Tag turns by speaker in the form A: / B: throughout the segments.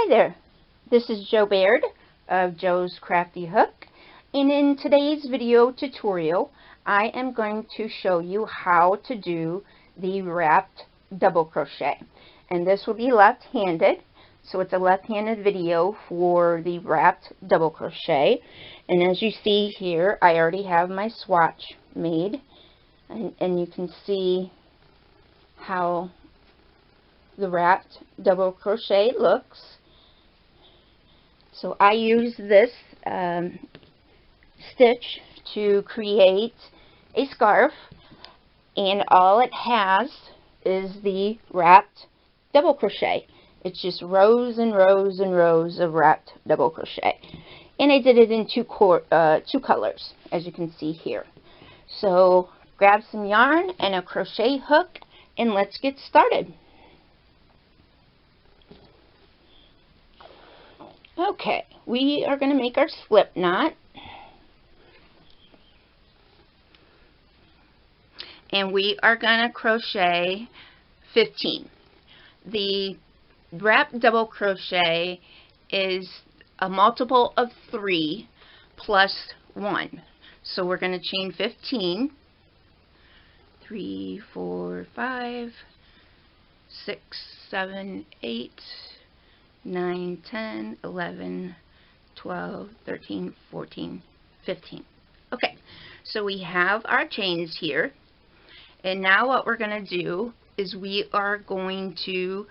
A: Hi there, this is Jo Baird of Jo's Crafty Hook, and in today's video tutorial I am going to show you how to do the wrapped double crochet, and this will be left-handed, so it's a left-handed video for the wrapped double crochet. And as you see here, I already have my swatch made, and you can see how the wrapped double crochet looks. So I use this stitch to create a scarf, and all it has is the wrapped double crochet. It's just rows and rows and rows of wrapped double crochet, and I did it in two colors, as you can see here. So grab some yarn and a crochet hook, and let's get started. Okay, we are going to make our slip knot, and we are going to crochet 15. The wrapped double crochet is a multiple of 3 plus 1. So we're going to chain 15. 3, 4, 5, 6, 7, 8, 9, 10, 11, 12, 13, 14, 15. Okay, so we have our chains here, and now what we're going to do is we are going to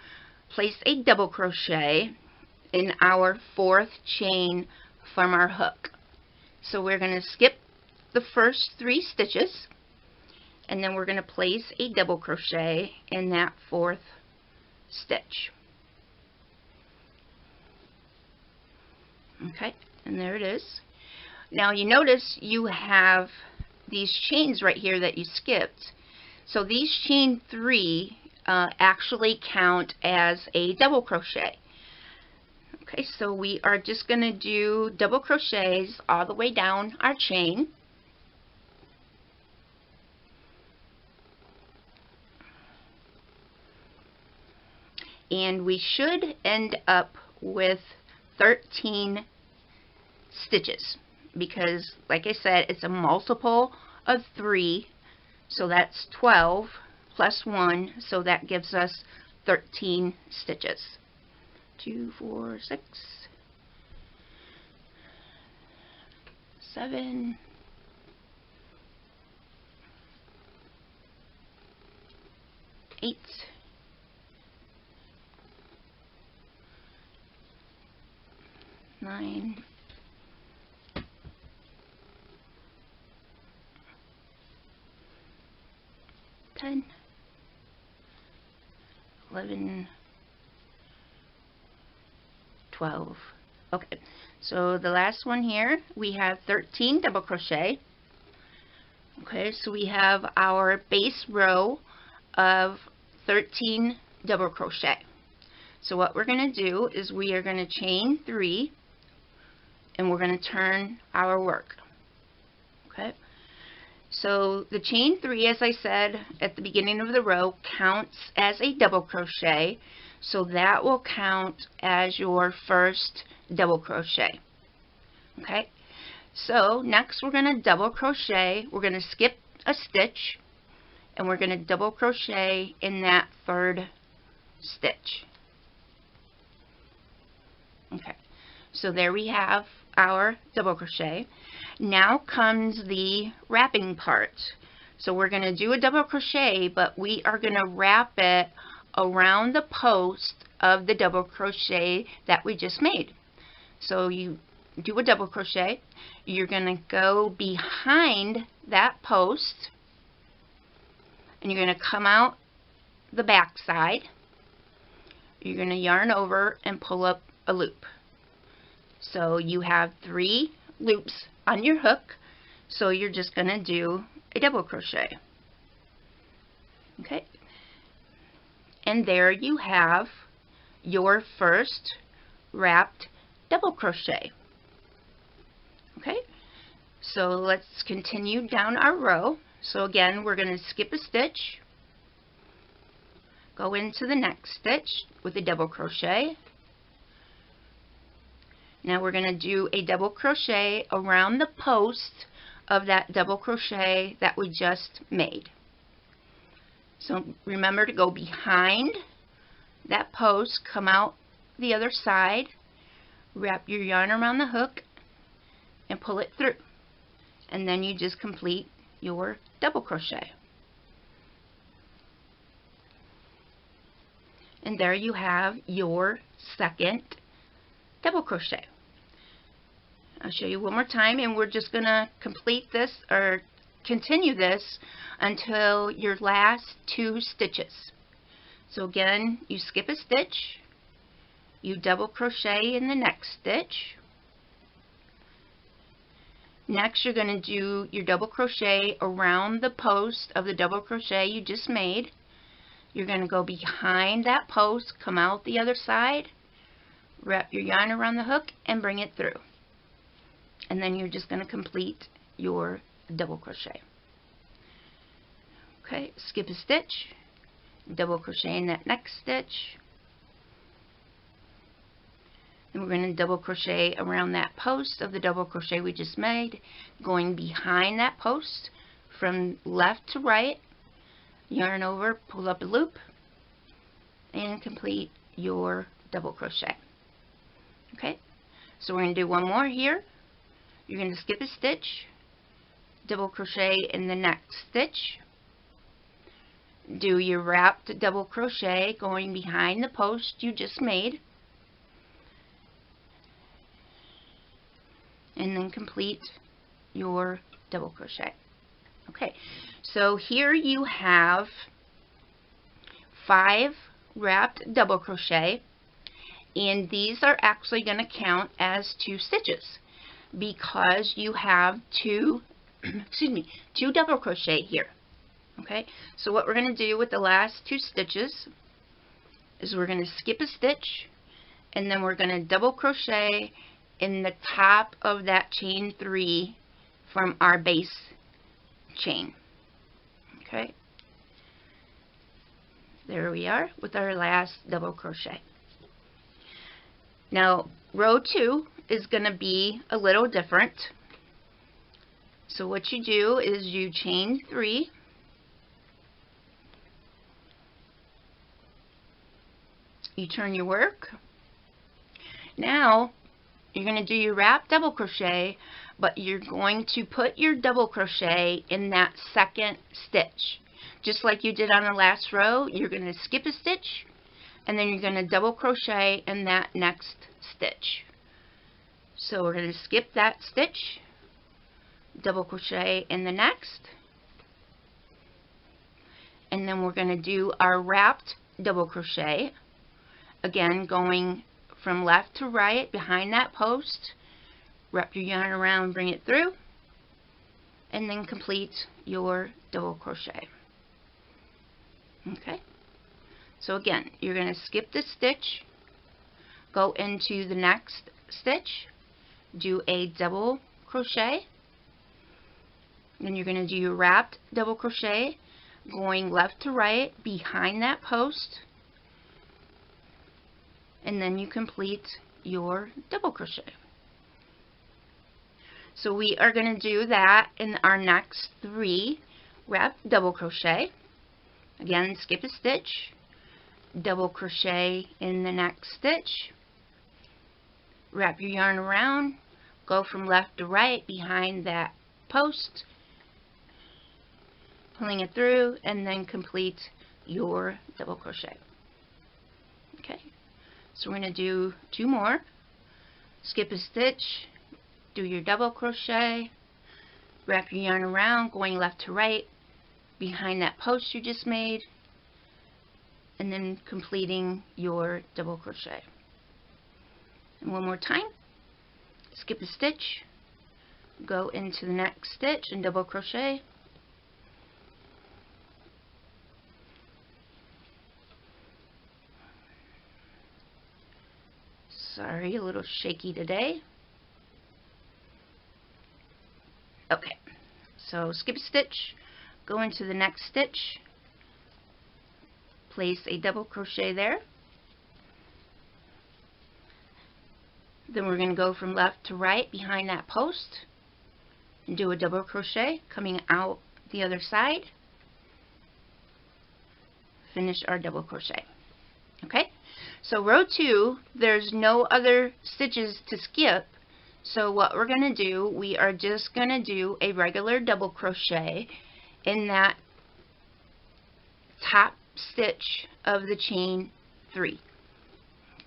A: place a double crochet in our 4th chain from our hook. So we're going to skip the first 3 stitches, and then we're going to place a double crochet in that 4th stitch. Okay, and there it is. Now you notice you have these chains right here that you skipped. So these chain 3 actually count as a double crochet. Okay, so we are just going to do double crochets all the way down our chain. And we should end up with 13 stitches, because like I said, it's a multiple of 3, so that's 12 plus 1, so that gives us 13 stitches. 2, 4, 6, 7, 8, 9, 10, 11, 12. Okay, so the last one here, we have 13 double crochet. Okay, so we have our base row of 13 double crochet. So what we're going to do is we are going to chain 3, and we're going to turn our work. Okay, so the chain 3, as I said at the beginning of the row, counts as a double crochet, so that will count as your first double crochet. Okay, so next we're going to double crochet. We're going to skip a stitch, and we're going to double crochet in that 3rd stitch. Okay, so there we have our double crochet. Now comes the wrapping part. So we're going to do a double crochet, but we are going to wrap it around the post of the double crochet that we just made. So you do a double crochet, you're going to go behind that post, and you're going to come out the back side. You're going to yarn over and pull up a loop. So you have 3 loops on your hook, so you're just going to do a double crochet. Okay, and there you have your first wrapped double crochet. Okay, so let's continue down our row. So again, we're going to skip a stitch, go into the next stitch with a double crochet, Now we're going to do a double crochet around the post of that double crochet that we just made. So remember to go behind that post, come out the other side, wrap your yarn around the hook, and pull it through. And then you just complete your double crochet. And there you have your second double crochet. I'll show you one more time, and we're just going to complete this or continue this until your last 2 stitches. So again, you skip a stitch, you double crochet in the next stitch. Next you're going to do your double crochet around the post of the double crochet you just made. You're going to go behind that post, come out the other side, wrap your yarn around the hook, and bring it through. And then you're just going to complete your double crochet. Okay, skip a stitch, double crochet in that next stitch, and we're going to double crochet around that post of the double crochet we just made, going behind that post from left to right, yarn over, pull up a loop, and complete your double crochet. Okay, so we're going to do one more here. You're going to skip a stitch, double crochet in the next stitch, do your wrapped double crochet going behind the post you just made, and then complete your double crochet. Okay, so here you have 5 wrapped double crochet, and these are actually going to count as 2 stitches because you have 2 double crochet here. Okay, so what we're going to do with the last 2 stitches is we're going to skip a stitch, and then we're going to double crochet in the top of that chain 3 from our base chain. Okay, there we are with our last double crochet. Now row 2 is going to be a little different. So what you do is you chain 3, you turn your work. Now you're going to do your wrap double crochet, but you're going to put your double crochet in that second stitch. Just like you did on the last row, you're going to skip a stitch, and then you're going to double crochet in that next stitch. So we're going to skip that stitch, double crochet in the next, and then we're going to do our wrapped double crochet, again going from left to right behind that post, wrap your yarn around, bring it through, and then complete your double crochet. Okay, so again, you're going to skip the stitch, go into the next stitch, do a double crochet, then you're going to do your wrapped double crochet going left to right behind that post, and then you complete your double crochet. So we are going to do that in our next 3 wrapped double crochet. Again, skip a stitch, double crochet in the next stitch, wrap your yarn around, go from left to right behind that post, pulling it through, and then complete your double crochet. Okay, so we're going to do 2 more. Skip a stitch, do your double crochet, wrap your yarn around, going left to right behind that post you just made, and then completing your double crochet. And one more time, skip a stitch, go into the next stitch and double crochet, sorry, a little shaky today. Okay, so skip a stitch, go into the next stitch, place a double crochet there, Then we're going to go from left to right behind that post and do a double crochet coming out the other side. Finish our double crochet. Okay, so row 2, there's no other stitches to skip, so what we're going to do, we are just going to do a regular double crochet in that top stitch of the chain 3.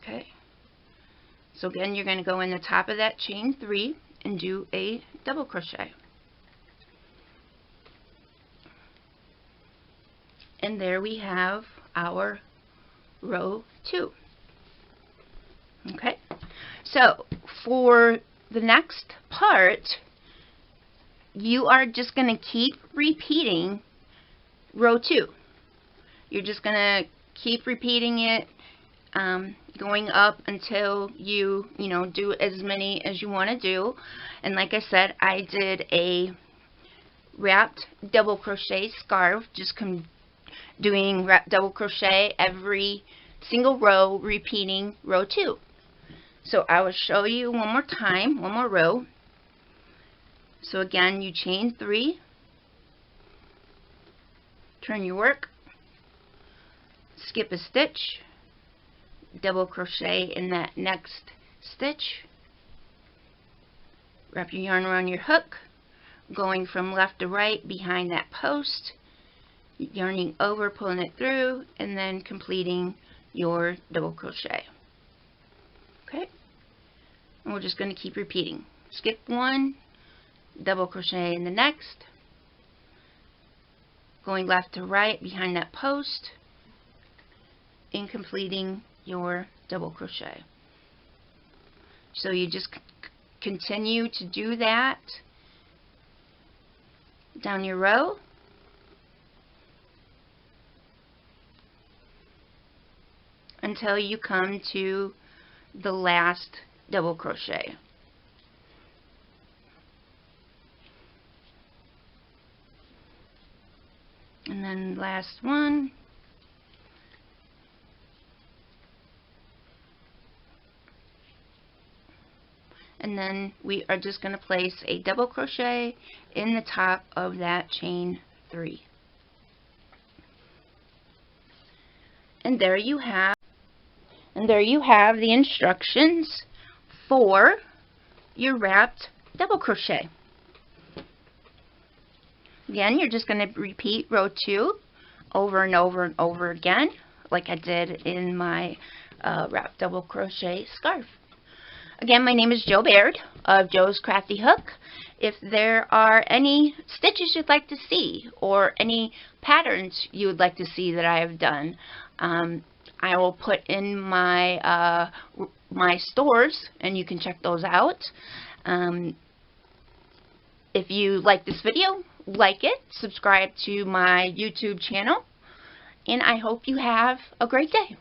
A: Okay, so again, you're going to go in the top of that chain 3 and do a double crochet. And there we have our row 2. Okay, so for the next part, you are just going to keep repeating row 2. You're just going to keep repeating it, going up until you do as many as you want to do. And like I said, I did a wrapped double crochet scarf, just doing wrapped double crochet every single row, repeating row 2. So I will show you one more time, one more row. So again, you chain 3, turn your work, skip a stitch, double crochet in that next stitch, wrap your yarn around your hook, going from left to right behind that post, yarning over, pulling it through, and then completing your double crochet. Okay, and we're just going to keep repeating. Skip 1, double crochet in the next, going left to right behind that post, and completing your double crochet. So you just continue to do that down your row. Until you come to the last double crochet. And then last one. And then we are just going to place a double crochet in the top of that chain 3. And there you have the instructions for your wrapped double crochet. Again, you're just going to repeat row 2 over and over and over again, like I did in my wrapped double crochet scarf. Again, my name is Jo Baird of Jo's Crafty Hook. If there are any stitches you'd like to see or any patterns you would like to see that I have done, I will put in my my stores, and you can check those out. If you like this video, like it, subscribe to my YouTube channel, and I hope you have a great day.